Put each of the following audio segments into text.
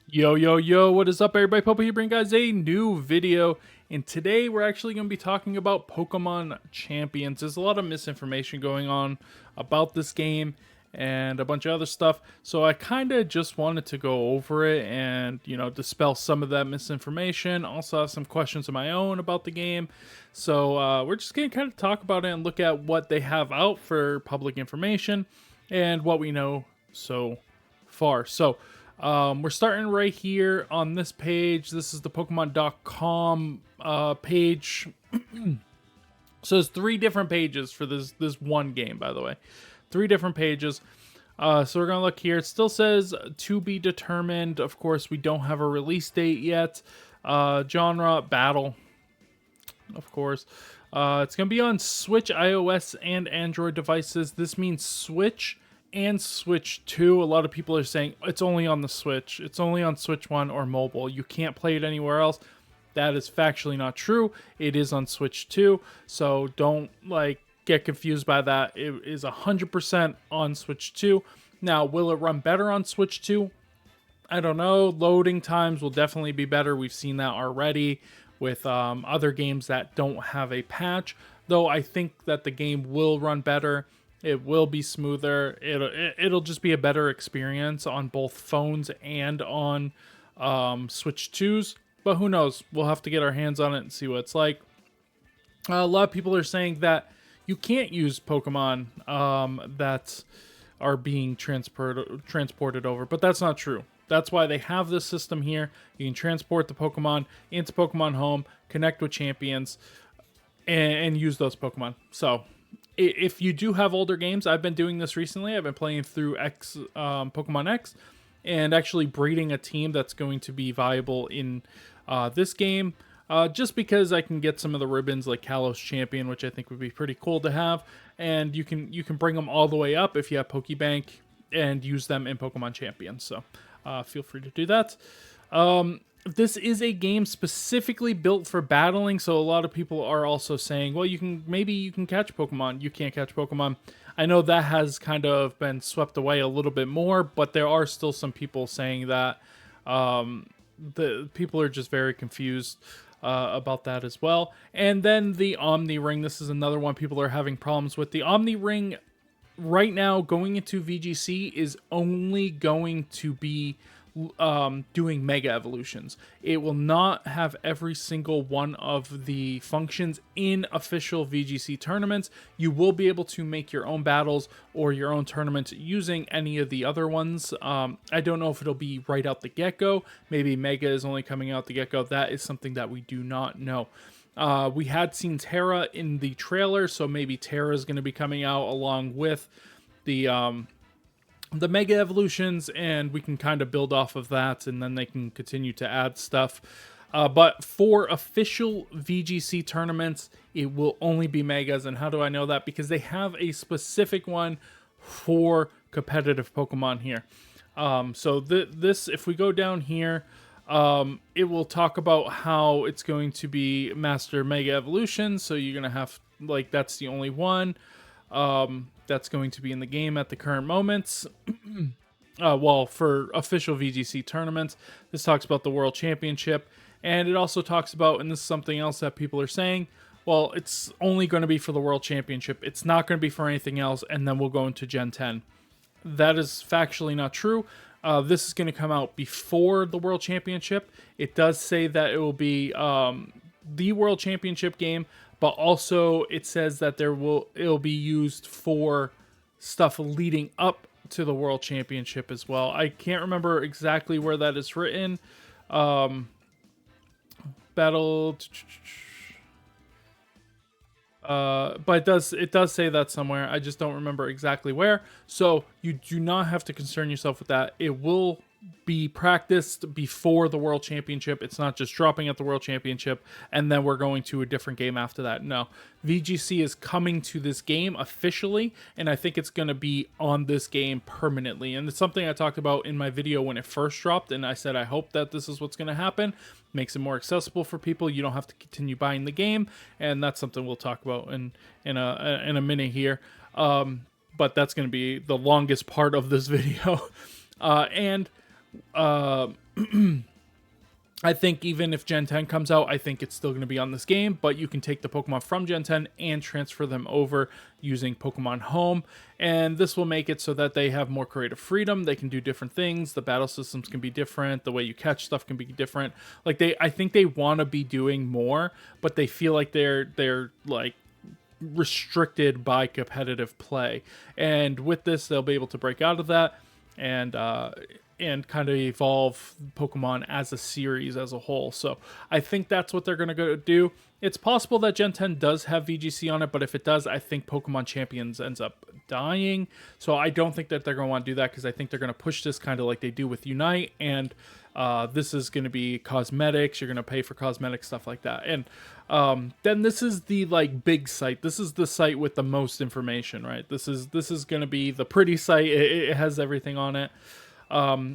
Yo, yo, yo, what is up, everybody? Popo here, bringing guys a new video. And today we're actually going to be talking about Pokemon Champions. There's a lot of misinformation going on about this game and a bunch of other stuff. So I kind of just wanted to go over it and, dispel some of that misinformation. Also have some questions of my own about the game. So we're just going to kind of talk about it and look at what they have out for public information and what we know so far. So we're starting right here on this page. This is the Pokemon.com page. So there's three different pages for this one game, by the way. Three different pages. So we're going to look here. It still says to be determined. Of course, we don't have a release date yet. Genre, battle, of course. It's going to be on Switch, iOS, and Android devices. This means Switch and Switch 2. A lot of people are saying it's only on the Switch. It's only on Switch 1 or mobile. You can't play it anywhere else. That is factually not true. It is on Switch 2. So don't get confused by that. It is 100% on Switch 2. Now, will it run better on Switch 2? I don't know. Loading times will definitely be better. We've seen that already with other games that don't have a patch. Though I think that the game will run better. It will be smoother. It'll just be a better experience on both phones and on Switch 2s. But who knows? We'll have to get our hands on it and see what it's like. A lot of people are saying that you can't use Pokemon that are being transported over, but that's not true. That's why they have this system here. You can transport the Pokemon into Pokemon Home, connect with champions, and use those Pokemon. So if you do have older games, I've been doing this recently. I've been playing through Pokemon X and actually breeding a team that's going to be viable in this game. Just because I can get some of the ribbons like Kalos Champion, which I think would be pretty cool to have. And you can bring them all the way up if you have Pokebank and use them in Pokemon Champions. So feel free to do that. This is a game specifically built for battling, so a lot of people are also saying, well, maybe you can catch Pokemon. You can't catch Pokemon. I know that has kind of been swept away a little bit more, but there are still some people saying that. The people are just very confused about that as well. And then the Omni Ring. This is another one people are having problems with. The Omni Ring right now going into VGC is only going to be doing Mega Evolutions. It will not have every single one of the functions in official VGC tournaments. You will be able to make your own battles or your own tournaments using any of the other ones. I don't know if it'll be right out the get-go. Maybe Mega is only coming out the get-go. That is something that we do not know. We had seen Terra in the trailer, so maybe Terra is going to be coming out along with the Mega Evolutions, and we can kind of build off of that, and then they can continue to add stuff. But for official VGC tournaments, it will only be Megas. And how do I know that? Because they have a specific one for competitive Pokemon here. So this, if we go down here, it will talk about how it's going to be Master Mega Evolution. So you're going to have, that's the only one that's going to be in the game at the current moments. Well, for official VGC tournaments, this talks about the World Championship, and it also talks about, and this is something else that people are saying, well, it's only going to be for the World Championship. It's not going to be for anything else, and then we'll go into Gen 10. That is factually not true. This is going to come out before the World Championship. It does say that it will be the World Championship game, but also it says that it'll be used for stuff leading up to the World Championship as well. I can't remember exactly where that is written. Battle, but it does say that somewhere. I just don't remember exactly where. So you do not have to concern yourself with that. It will be practiced before the World Championship. It's not just dropping at the World Championship and then we're going to a different game after that. No, VGC is coming to this game officially, and I think it's going to be on this game permanently. And it's something I talked about in my video when it first dropped, and I said I hope that this is what's going to happen. Makes it more accessible for people. You don't have to continue buying the game, and that's something we'll talk about in a minute here. But that's going to be the longest part of this video. I think even if Gen 10 comes out, I think it's still going to be on this game, but you can take the Pokemon from Gen 10 and transfer them over using Pokemon Home, and this will make it so that they have more creative freedom. They can do different things. The battle systems can be different. The way you catch stuff can be different. Like I think they want to be doing more, but they feel like they're like restricted by competitive play. And with this, they'll be able to break out of that and kind of evolve Pokemon as a series as a whole. So I think that's what they're going to go do. It's possible that Gen 10 does have VGC on it, but if it does, I think Pokemon Champions ends up dying. So I don't think that they're going to want to do that, because I think they're going to push this kind of like they do with Unite, and this is going to be cosmetics. You're going to pay for cosmetic stuff like that. And then this is the like big site. This is the site with the most information, right? This is going to be the pretty site. It has everything on it.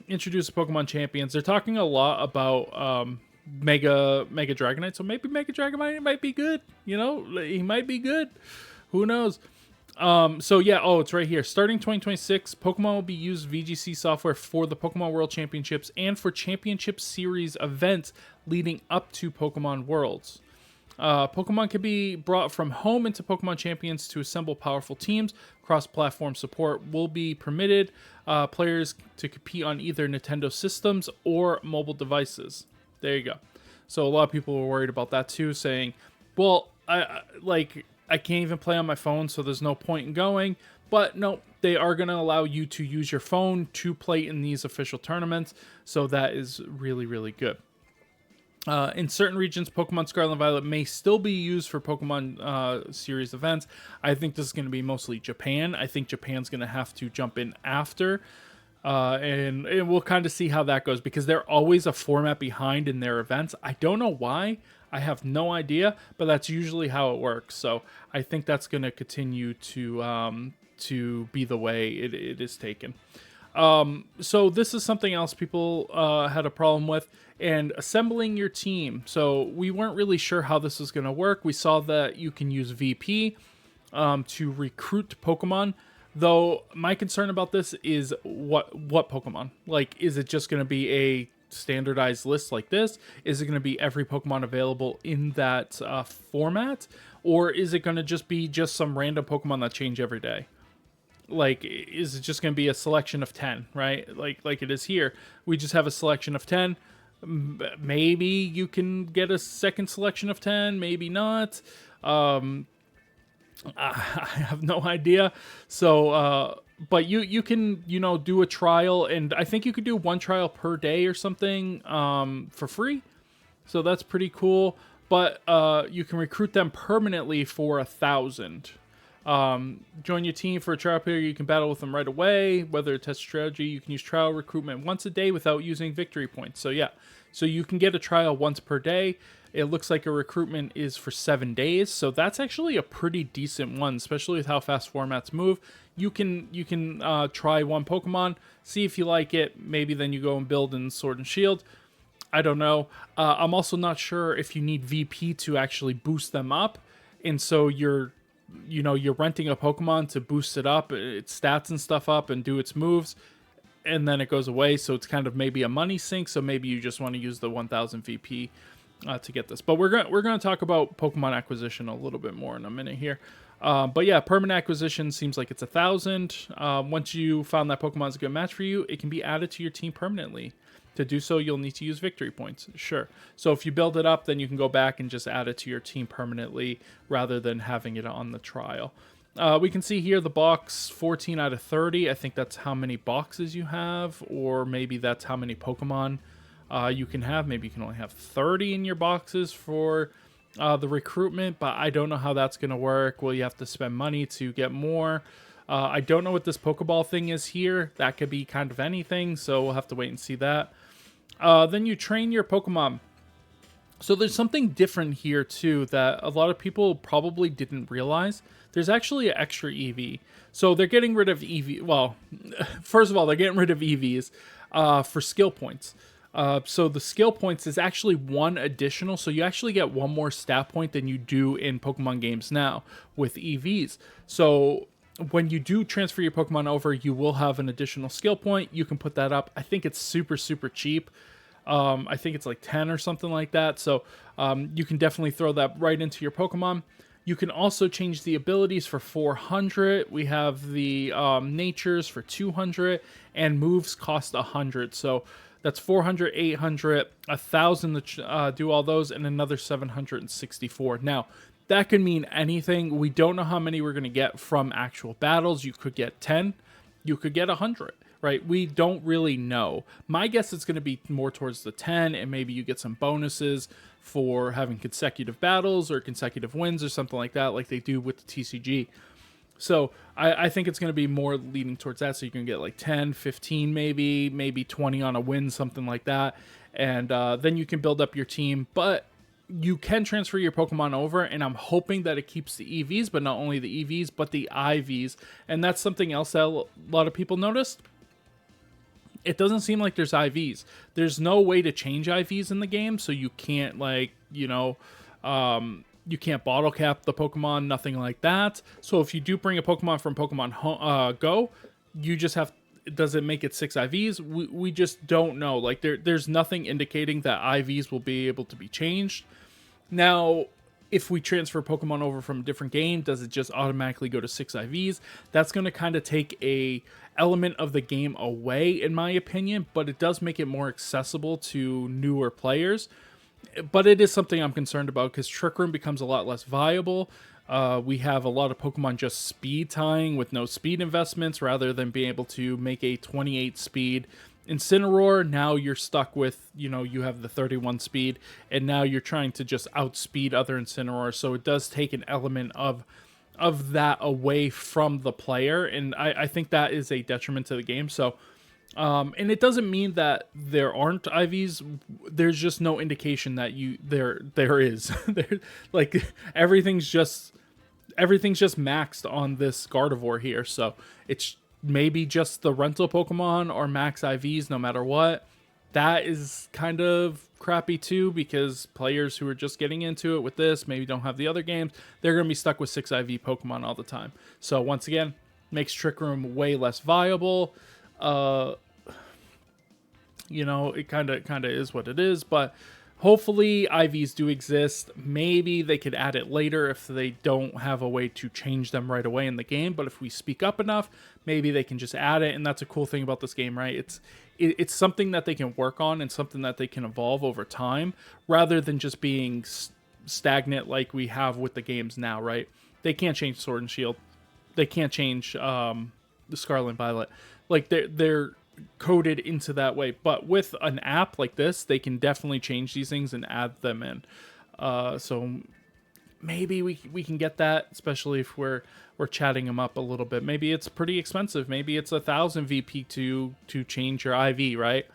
Introduce Pokemon Champions. They're talking a lot about Mega Dragonite, so maybe Mega Dragonite might be good. You know, he might be good. Who knows? So yeah, it's right here. Starting 2026, Pokemon will be used VGC software for the Pokemon World Championships and for Championship Series events leading up to Pokemon Worlds. Pokemon can be brought from home into Pokemon Champions to assemble powerful teams. Cross-platform support will be permitted. Players to compete on either Nintendo systems or mobile devices. There you go. So a lot of people were worried about that too, saying, well, I can't even play on my phone, so there's no point in going. But no, they are going to allow you to use your phone to play in these official tournaments. So that is really, really good. In certain regions, Pokemon Scarlet and Violet may still be used for Pokemon series events. I think this is going to be mostly Japan. I think Japan's going to have to jump in after. And we'll kind of see how that goes, because they're always a format behind in their events. I don't know why. I have no idea, but that's usually how it works. So I think that's going to continue to be the way it is taken. So this is something else people had a problem with, and assembling your team. So we weren't really sure how this was going to work. We saw that you can use VP to recruit Pokemon, though my concern about this is what Pokemon? Like, is it just going to be a standardized list like this? Is it going to be every Pokemon available in that format? Or is it going to just be some random Pokemon that change every day? Like, is it just going to be a selection of 10, right? Like it is here. We just have a selection of 10. Maybe you can get a second selection of 10, maybe not. I have no idea. So, but you can, do a trial, and I think you could do one trial per day or something for free. So that's pretty cool. But you can recruit them permanently for 1,000. Join your team for a trial period. You can battle with them right away. Whether test strategy, you can use trial recruitment once a day without using victory points. So yeah, so you can get a trial once per day. It looks like a recruitment is for 7 days, so that's actually a pretty decent one, especially with how fast formats move. You can try one Pokemon, see if you like it. Maybe then you go and build in Sword and Shield. I don't know. I'm also not sure if you need VP to actually boost them up, and so you're renting a Pokemon to boost it up, its stats and stuff up, and do its moves, and then it goes away. So it's kind of maybe a money sink. So maybe you just want to use the 1,000 VP to get this. But we're going to talk about Pokemon acquisition a little bit more in a minute here. But yeah, permanent acquisition seems like it's 1,000. Once you found that Pokemon is a good match for you, it can be added to your team permanently. To do so, you'll need to use victory points. Sure. So if you build it up, then you can go back and just add it to your team permanently rather than having it on the trial. We can see here the box 14 out of 30. I think that's how many boxes you have, or maybe that's how many Pokemon you can have. Maybe you can only have 30 in your boxes for the recruitment, but I don't know how that's going to work. Will you have to spend money to get more? I don't know what this Pokeball thing is here. That could be kind of anything, so we'll have to wait and see that. Then you train your Pokemon. So there's something different here too that a lot of people probably didn't realize. There's actually an extra EV. So they're getting rid of EV. Well, first of all, they're getting rid of EVs for skill points. So the skill points is actually one additional. So you actually get one more stat point than you do in Pokemon games now with EVs. So when you do transfer your Pokemon over, you will have an additional skill point. You can put that up. I think it's super, super cheap. I think it's like 10 or something like that. So you can definitely throw that right into your Pokemon. You can also change the abilities for 400. We have the natures for 200, and moves cost 100. So that's 400, 800, 1,000 to do all those, and another 764. Now, that could mean anything. We don't know how many we're going to get from actual battles. You could get 10. You could get 100, right? We don't really know. My guess is going to be more towards the 10, and maybe you get some bonuses for having consecutive battles or consecutive wins or something like that, like they do with the TCG. So I think it's going to be more leaning towards that. So you can get like 10, 15, maybe 20 on a win, something like that. And then you can build up your team. But you can transfer your Pokemon over, and I'm hoping that it keeps the EVs, but not only the EVs, but the IVs. And that's something else that a lot of people noticed. It doesn't seem like there's IVs. There's no way to change IVs in the game, so you can't, like, you can't bottle cap the Pokemon, nothing like that. So if you do bring a Pokemon from Pokemon Go, you just have, does it make it 6 IVs? We just don't know. Like, there's nothing indicating that IVs will be able to be changed. Now, if we transfer Pokemon over from a different game, does it just automatically go to 6 IVs? That's going to kind of take a element of the game away, in my opinion, but it does make it more accessible to newer players. But it is something I'm concerned about, because Trick Room becomes a lot less viable. We have a lot of Pokemon just speed tying with no speed investments, rather than being able to make a 28 speed Incineroar. Now you're stuck with, you have the 31 speed, and now you're trying to just outspeed other Incineroars. So it does take an element of that away from the player, and I think that is a detriment to the game. So and it doesn't mean that there aren't IVs. There's just no indication that there is. Like, everything's just maxed on this Gardevoir here. So it's maybe just the rental Pokemon or max IVs no matter what. That is kind of crappy too, because players who are just getting into it with this maybe don't have the other games. They're going to be stuck with 6 IV Pokemon all the time. So once again, makes Trick Room way less viable. It kind of is what it is, but hopefully IVs do exist. Maybe they could add it later if they don't have a way to change them right away in the game. But if we speak up enough, maybe they can just add it. And that's a cool thing about this game, right? It's something that they can work on and something that they can evolve over time, rather than just being stagnant like we have with the games now, right? They can't change Sword and Shield. They can't change the Scarlet and Violet. Like, they're coded into that way. But with an app like this, they can definitely change these things and add them in. So maybe we can get that, especially if we're chatting them up a little bit. Maybe it's pretty expensive. Maybe it's 1,000 VP to change your IV, right?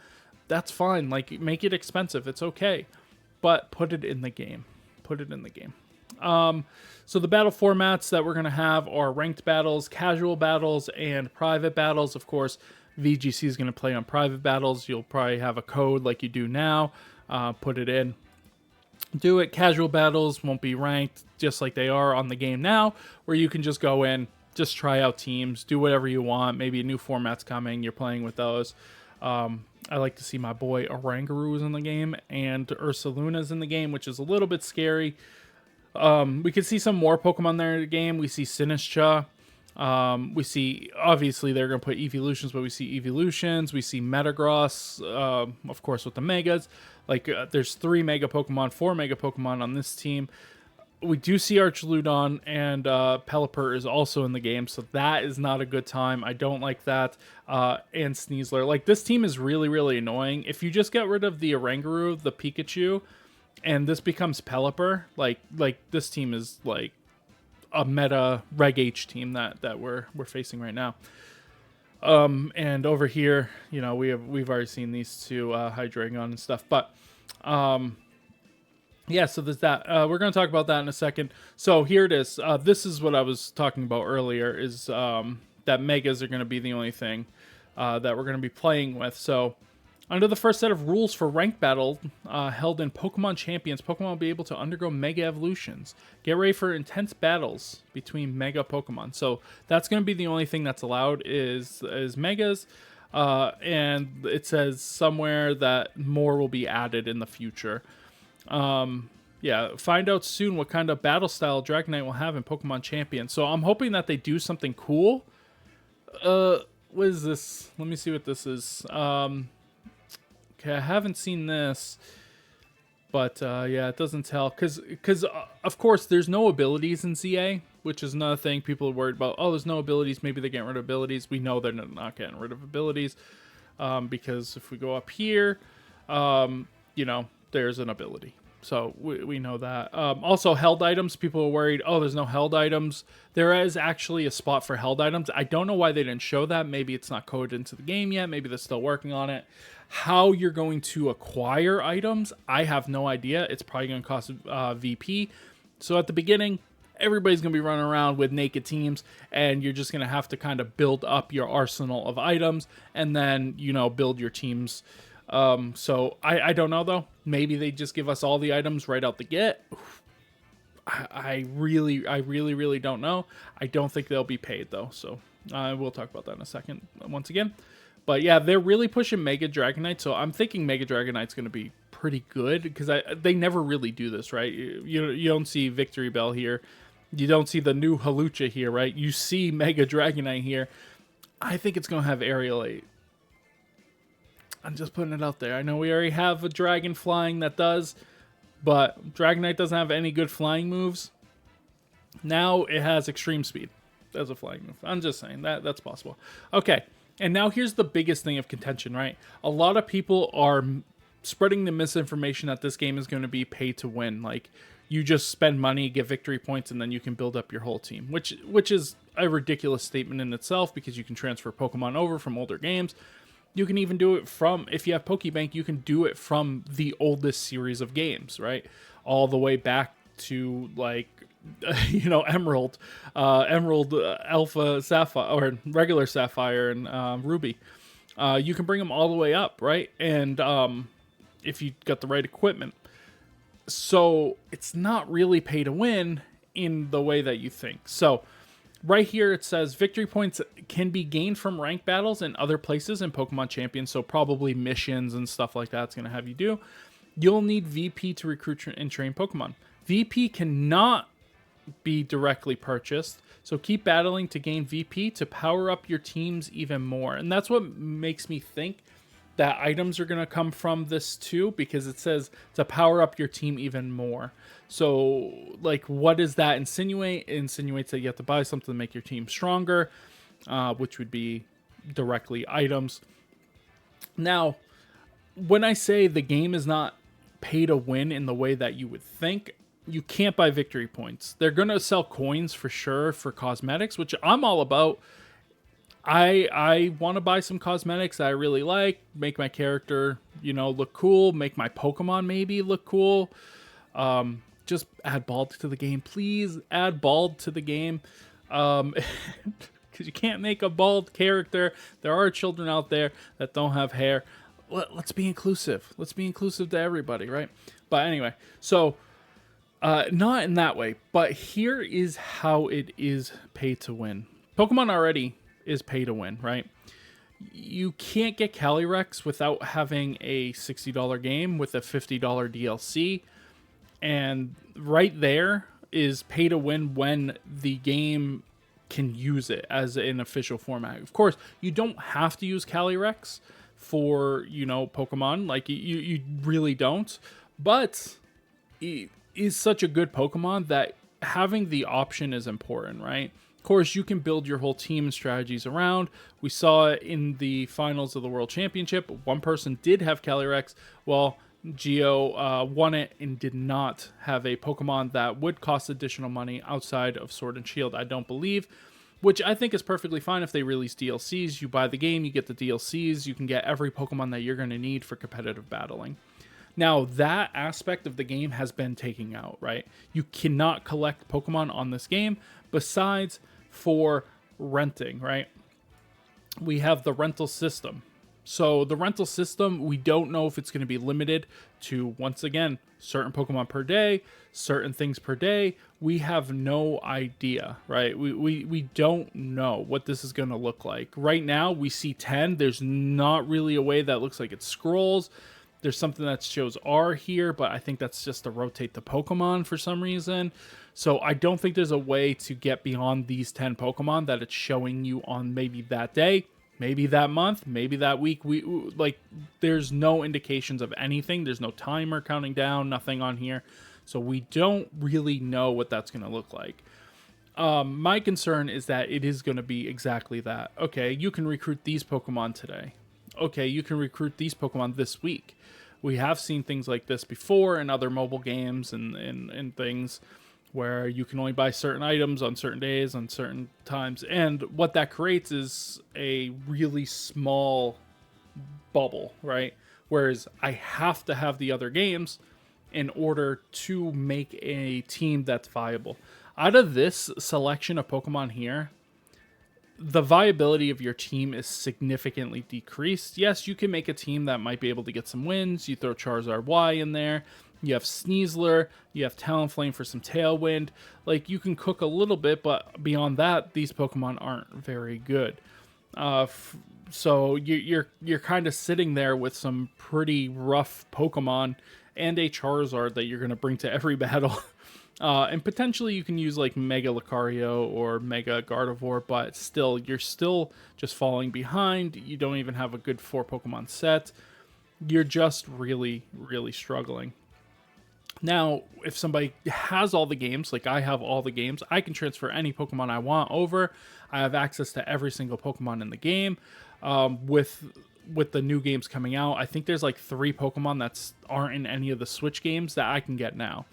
That's fine. Like, make it expensive. It's okay. But put it in the game. Put it in the game. So the battle formats that we're going to have are ranked battles, casual battles, and private battles. Of course, VGC is going to play on private battles. You'll probably have a code like you do now. Put it in. Do it. Casual battles won't be ranked, just like they are on the game now, where you can just go in, just try out teams, do whatever you want. Maybe a new format's coming. You're playing with those. I like to see my boy Oranguru is in the game, and Ursaluna's in the game, which is a little bit scary. We can see some more Pokemon there in the game. We see Sinistcha. We see, obviously, they're going to put Evolutions, but we see Evolutions. We see Metagross, of course, with the Megas. Like, there's 3 Mega Pokemon, 4 Mega Pokemon on this team. We do see Archaludon, and Pelipper is also in the game, so that is not a good time. I don't like that. And Sneasler. Like, this team is really, really annoying. If you just get rid of the Oranguru, the Pikachu, and this becomes Pelipper, like this team is like a meta Reg H team that we're facing right now. And over here, we've already seen these two, Hydreigon and stuff, but yeah, so there's that. We're going to talk about that in a second. So here it is. This is what I was talking about earlier, is that Megas are going to be the only thing that we're going to be playing with. So under the first set of rules for ranked battle held in Pokemon Champions, Pokemon will be able to undergo Mega Evolutions. Get ready for intense battles between Mega Pokemon. So that's going to be the only thing that's allowed is Megas. And it says somewhere that more will be added in the future. Yeah, find out soon what kind of battle style Dragonite will have in Pokemon Champion. So I'm hoping that they do something cool. What is this? Let me see what this is. Okay, I haven't seen this, but yeah, it doesn't tell. Because of course, there's no abilities in ZA, which is another thing people are worried about. Oh, there's no abilities. Maybe they're getting rid of abilities. We know they're not getting rid of abilities, because if we go up here, you know, there's an ability. So we know that. Also, held items. People are worried, oh, there's no held items. There is actually a spot for held items. I don't know why they didn't show that. Maybe it's not coded into the game yet. Maybe they're still working on it. How you're going to acquire items, I have no idea. It's probably going to cost VP. So at the beginning, everybody's going to be running around with naked teams, and you're just going to have to kind of build up your arsenal of items and then, you know, build your teams. So I don't know though. Maybe they just give us all the items right out the get. I really don't know. I don't think they'll be paid though. So we'll talk about that in a second once again. But yeah, they're really pushing Mega Dragonite. So I'm thinking Mega Dragonite's going to be pretty good because they never really do this, right? You don't see Victory Bell here. You don't see the new Halucha here, right? You see Mega Dragonite here. I think it's going to have Aerial 8. I'm just putting it out there. I know we already have a dragon flying that does, but Dragonite doesn't have any good flying moves. Now it has extreme speed as a flying move. I'm just saying that's possible. Okay, and now here's the biggest thing of contention, right? A lot of people are spreading the misinformation that this game is going to be pay to win. Like, you just spend money, get victory points, and then you can build up your whole team, which is a ridiculous statement in itself because you can transfer Pokemon over from older games. You can even do it from, if you have Pokebank, you can do it from the oldest series of games, right? All the way back to, like, you know, Emerald, Alpha Sapphire, or regular Sapphire and Ruby. You can bring them all the way up, right? And if you got the right equipment. So it's not really pay to win in the way that you think. So right here it says victory points can be gained from rank battles and other places in Pokemon Champions, so probably missions and stuff like that's going to have you do. You'll need VP to recruit and train Pokemon. VP cannot be directly purchased, so keep battling to gain VP to power up your teams even more. And that's what makes me think that items are going to come from this too, because it says to power up your team even more. So, like, what does that insinuate? It insinuates that you have to buy something to make your team stronger, which would be directly items. Now, when I say the game is not pay to win in the way that you would think, you can't buy victory points. They're going to sell coins for sure for cosmetics, which I'm all about. I want to buy some cosmetics that I really like, make my character, you know, look cool, make my Pokemon maybe look cool. Just add bald to the game. Please add bald to the game. Because you can't make a bald character. There are children out there that don't have hair. Let's be inclusive. Let's be inclusive to everybody, right? But anyway, so not in that way. But here is how it is pay to win. Pokemon already is pay to win, right? You can't get Calyrex without having a $60 game with a $50 DLC. And right there is pay to win when the game can use it as an official format. Of course, you don't have to use Calyrex for, you know, Pokemon. Like, you really don't. But it is such a good Pokemon that having the option is important, right? Of course, you can build your whole team and strategies around. We saw it in the finals of the World Championship. One person did have Calyrex. Well, Geo won it and did not have a Pokemon that would cost additional money outside of Sword and Shield, I don't believe, which I think is perfectly fine. If they release DLCs, you buy the game, you get the DLCs, you can get every Pokemon that you're going to need for competitive battling. Now, that aspect of the game has been taken out, right? You cannot collect Pokemon on this game besides for renting, right? We have the rental system. So the rental system, we don't know if it's going to be limited to, once again, certain Pokemon per day, certain things per day. We have no idea, right? We don't know what this is going to look like. Right now, we see 10. There's not really a way that looks like it scrolls. There's something that shows R here, but I think that's just to rotate the Pokemon for some reason. So I don't think there's a way to get beyond these 10 Pokemon that it's showing you on maybe that day. Maybe that month, maybe that week. Like, there's no indications of anything. There's no timer counting down, nothing on here. So we don't really know what that's going to look like. My concern is that it is going to be exactly that. Okay, you can recruit these Pokemon today. Okay, you can recruit these Pokemon this week. We have seen things like this before in other mobile games and things, where you can only buy certain items on certain days, on certain times. And what that creates is a really small bubble, right? Whereas I have to have the other games in order to make a team that's viable. Out of this selection of Pokemon here, the viability of your team is significantly decreased. Yes, you can make a team that might be able to get some wins. You throw Charizard Y in there. You have Sneasler, you have Talonflame for some Tailwind. Like, you can cook a little bit, but beyond that, these Pokemon aren't very good. So you're kind of sitting there with some pretty rough Pokemon and a Charizard that you're going to bring to every battle. And potentially you can use like Mega Lucario or Mega Gardevoir, but still, you're still just falling behind. You don't even have a good 4 Pokemon set. You're just really, really struggling. Now, if somebody has all the games, like I have all the games, I can transfer any Pokemon I want over. I have access to every single Pokemon in the game. With the new games coming out, I think there's like 3 Pokemon that aren't in any of the Switch games that I can get now.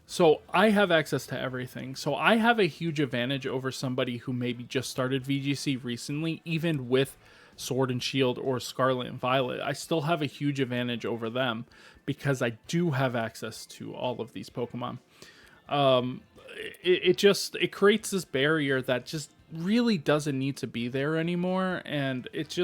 So I have access to everything. So I have a huge advantage over somebody who maybe just started VGC recently, even with Sword and Shield or Scarlet and Violet. I still have a huge advantage over them because I do have access to all of these Pokemon. It creates this barrier that just really doesn't need to be there anymore, and it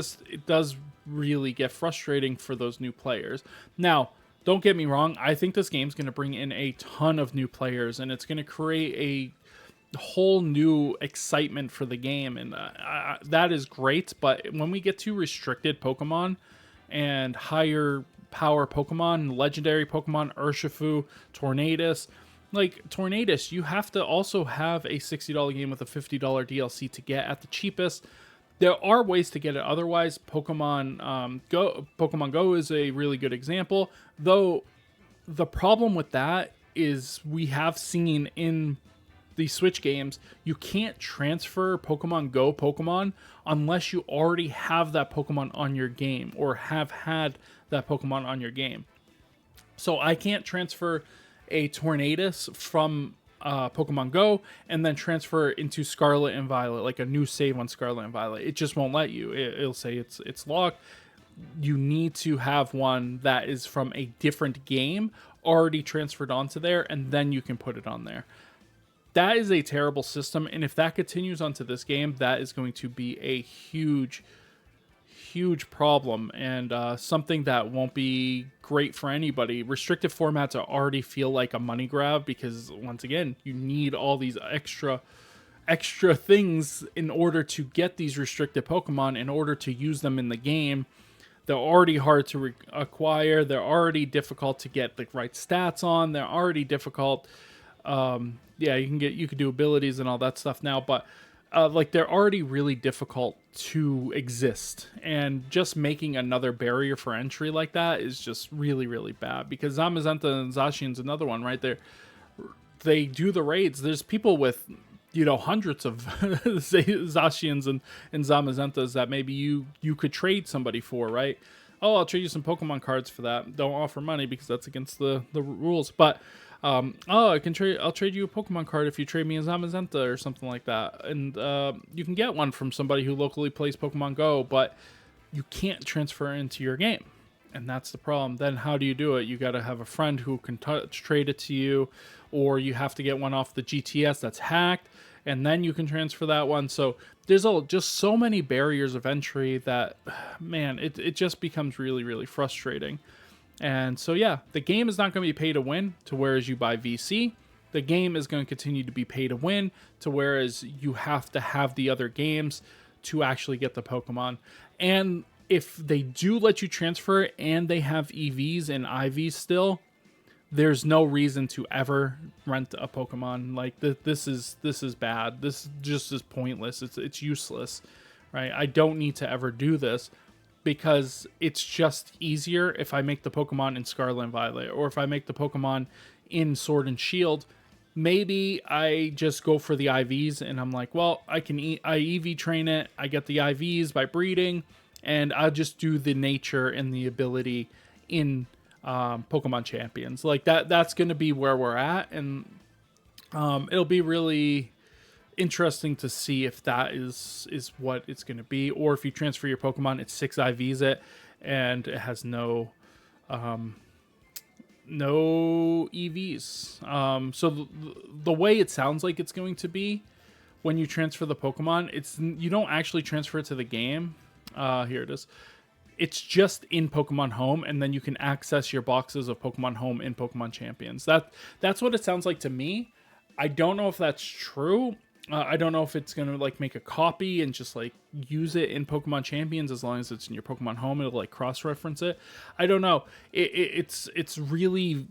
does really get frustrating for those new players. Now, don't get me wrong, I think this game's going to bring in a ton of new players, and it's going to create a whole new excitement for the game, and that is great. But when we get to restricted Pokemon and higher power Pokemon, legendary Pokemon, Urshifu, Tornadus, like Tornadus, you have to also have a $60 game with a $50 DLC to get at the cheapest. There are ways to get it otherwise. Pokemon Go is a really good example, though the problem with that is we have seen in the Switch games, you can't transfer Pokemon Go Pokemon unless you already have that Pokemon on your game or have had that Pokemon on your game. So I can't transfer a Tornadus from Pokemon Go and then transfer it into Scarlet and Violet, like a new save on Scarlet and Violet. It just won't let you. It'll say it's locked. You need to have one that is from a different game already transferred onto there, and then you can put it on there. That is a terrible system, and if that continues onto this game, that is going to be a huge problem, and something that won't be great for anybody. Restricted formats already feel like a money grab because, once again, you need all these extra things in order to get these restricted Pokemon, in order to use them in the game. They're already hard to acquire. They're already difficult to get the right stats on. They're already difficult. Yeah, you can do abilities and all that stuff now, but like, they're already really difficult to exist, and just making another barrier for entry like that is just really, really bad, because Zamazenta and Zacian's another one, right? They do the raids. There's people with, hundreds of Zacians and Zamazentas that maybe you could trade somebody for, right? Oh, I'll trade you some Pokemon cards for that. Don't offer money because that's against the rules, but I'll trade you a Pokemon card if you trade me a Zamazenta or something like that. And you can get one from somebody who locally plays Pokemon Go, but you can't transfer into your game. And that's the problem. Then how do you do it? You got to have a friend who can trade it to you, or you have to get one off the GTS that's hacked. and then you can transfer that one. So there's just so many barriers of entry that, man, it just becomes really, really frustrating. And so, yeah, the game is not going to be pay to win to whereas you buy VC. The game is going to continue to be pay to win to whereas you have to have the other games to actually get the Pokemon. And if they do let you transfer it and they have EVs and IVs still, there's no reason to ever rent a Pokemon. Like this is bad. This just is pointless. It's useless, right? I don't need to ever do this because it's just easier if I make the Pokemon in Scarlet and Violet, or if I make the Pokemon in Sword and Shield. Maybe I just go for the IVs and I'm like, well, I EV train it. I get the IVs by breeding, and I'll just do the nature and the ability in Pokemon Champions. Like that's going to be where we're at, and it'll be really interesting to see if that is what it's going to be, or if you transfer your Pokemon, it's 6 IVs it, and it has no EVs. So the way it sounds like it's going to be when you transfer the Pokemon, you don't actually transfer it to the game. Here it is. It's just in Pokemon Home, and then you can access your boxes of Pokemon Home in Pokemon Champions. That's what it sounds like to me. I don't know if that's true. I don't know if it's gonna like make a copy and just like use it in Pokemon Champions. As long as it's in your Pokemon Home, it'll like cross-reference it. I don't know. It's really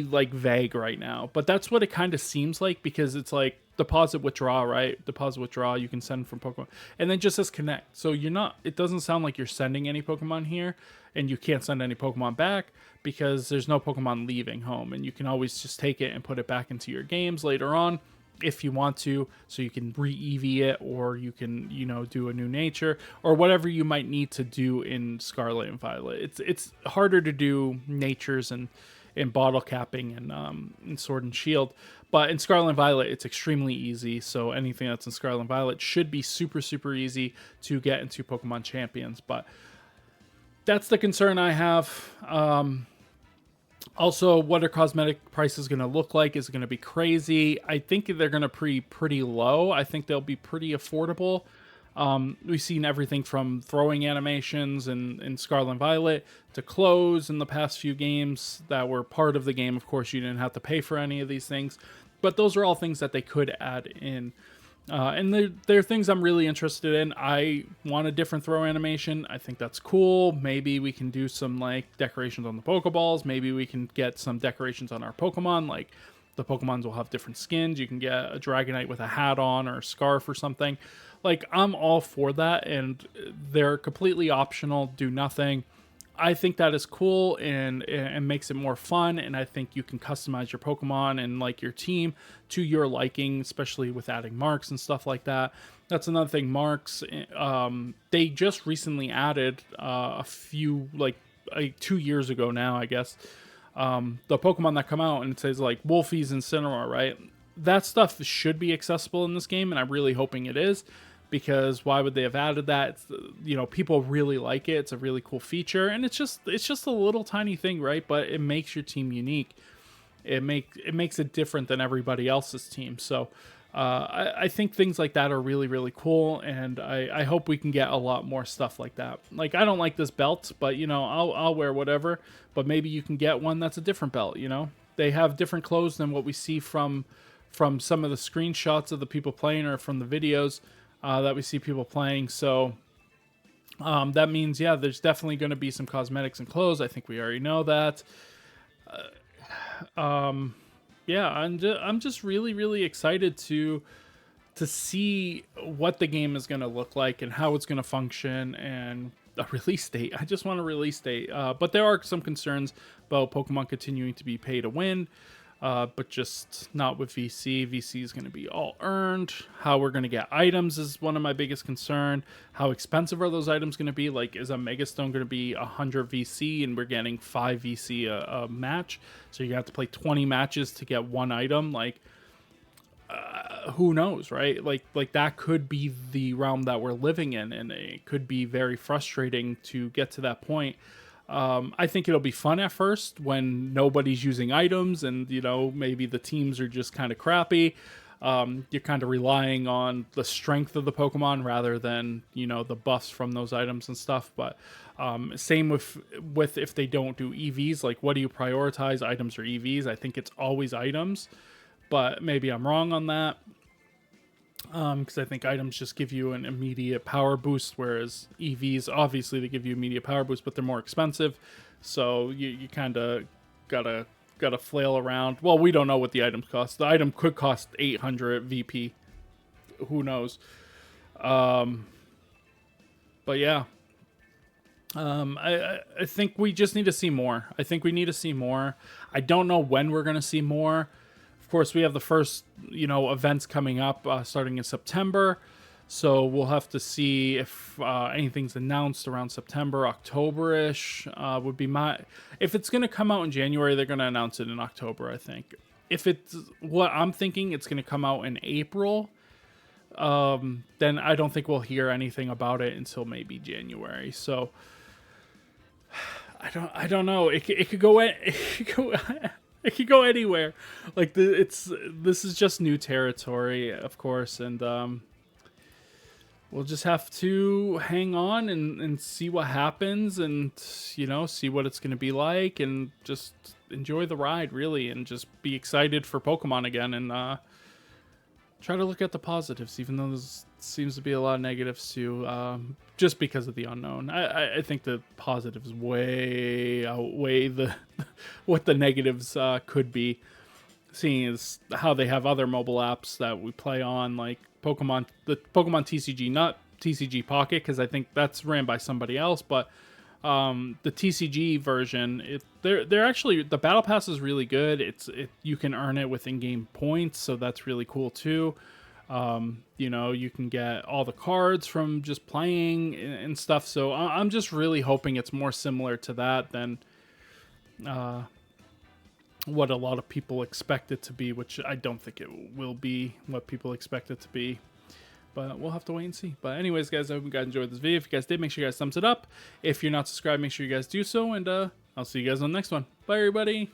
like vague right now, but that's what it kind of seems like, because it's like deposit withdraw, right? Deposit withdraw, you can send from Pokemon, and then just says connect. So it doesn't sound like you're sending any Pokemon here, and you can't send any Pokemon back because there's no Pokemon leaving home, and you can always just take it and put it back into your games later on if you want to, so you can re-EV it, or you can, do a new nature, or whatever you might need to do in Scarlet and Violet. It's harder to do natures and in bottle capping and in Sword and Shield, but in Scarlet and Violet it's extremely easy. So anything that's in Scarlet and Violet should be super, super easy to get into Pokemon Champions. But that's the concern I have. Also, what are cosmetic prices going to look like? Is it going to be crazy? I think they're going to be pretty low. I think they'll be pretty affordable. We've seen everything from throwing animations in Scarlet and Violet to clothes in the past few games that were part of the game. Of course, you didn't have to pay for any of these things, but those are all things that they could add in. And they're things I'm really interested in. I want a different throw animation. I think that's cool. Maybe we can do some like decorations on the Pokeballs. Maybe we can get some decorations on our Pokemon. Like the Pokemons will have different skins. You can get a Dragonite with a hat on or a scarf or something. Like, I'm all for that, and they're completely optional, do nothing. I think that is cool and makes it more fun, and I think you can customize your Pokemon and like your team to your liking, especially with adding marks and stuff like that. That's another thing. Marks, they just recently added a few, like 2 years ago now, I guess, the Pokemon that come out and it says like Wolfie's and Incineroar, right? That stuff should be accessible in this game, and I'm really hoping it is. Because why would they have added that? People really like it. It's a really cool feature, and it's just a little tiny thing, right? But it makes your team unique. It makes it different than everybody else's team. So I think things like that are really, really cool, and I hope we can get a lot more stuff like that. Like, I don't like this belt, but I'll wear whatever. But maybe you can get one that's a different belt. They have different clothes than what we see from some of the screenshots of the people playing or from the videos. That we see people playing. So that means, yeah, there's definitely going to be some cosmetics and clothes. I think we already know that. Yeah, I'm just really, really excited to see what the game is going to look like and how it's going to function, and a release date. I just want a release date. But there are some concerns about Pokemon continuing to be pay to win. But just not with VC. VC is going to be all earned. How we're going to get items is one of my biggest concern. How expensive are those items going to be? Like, is a Megastone going to be 100 VC and we're getting 5 VC a match? So you have to play 20 matches to get one item. Like, who knows, right? Like that could be the realm that we're living in, and it could be very frustrating to get to that point. I think it'll be fun at first when nobody's using items and, maybe the teams are just kind of crappy. you're kind of relying on the strength of the Pokemon rather than, you know, the buffs from those items and stuff. But same with if they don't do EVs, like what do you prioritize, items or EVs? I think it's always items, but maybe I'm wrong on that. Because I think items just give you an immediate power boost, whereas EVs, obviously they give you immediate power boost, but they're more expensive. So you kind of gotta flail around. Well, we don't know what the items cost. The item could cost 800 VP. Who knows? But yeah. I think we just need to see more. I think we need to see more. I don't know when we're gonna see more. Of course, we have the first, you know, events coming up starting in September. So we'll have to see if anything's announced around September, October-ish would be my... If it's going to come out in January, they're going to announce it in October, I think. If it's what I'm thinking, it's going to come out in April, then I don't think we'll hear anything about it until maybe January. So I don't know. It could go... It could go anywhere. Like, this is just new territory, of course, and we'll just have to hang on and see what happens, and, you know, see what it's going to be like, and just enjoy the ride, really, and just be excited for Pokemon again, and try to look at the positives, even though there seems to be a lot of negatives too, just because of the unknown. I think the positives way outweigh what the negatives could be, seeing as how they have other mobile apps that we play on, like the Pokemon TCG, not TCG Pocket, because I think that's ran by somebody else, but the TCG version, they're actually, the battle pass is really good. You can earn it with in-game points, so that's really cool too. You know, you can get all the cards from just playing and stuff, so I'm just really hoping it's more similar to that than what a lot of people expect it to be, which I don't think it will be what people expect it to be. But we'll have to wait and see. But anyways, guys, I hope you guys enjoyed this video. If you guys did, make sure you guys thumbs it up. If you're not subscribed, make sure you guys do so. And I'll see you guys on the next one. Bye, everybody.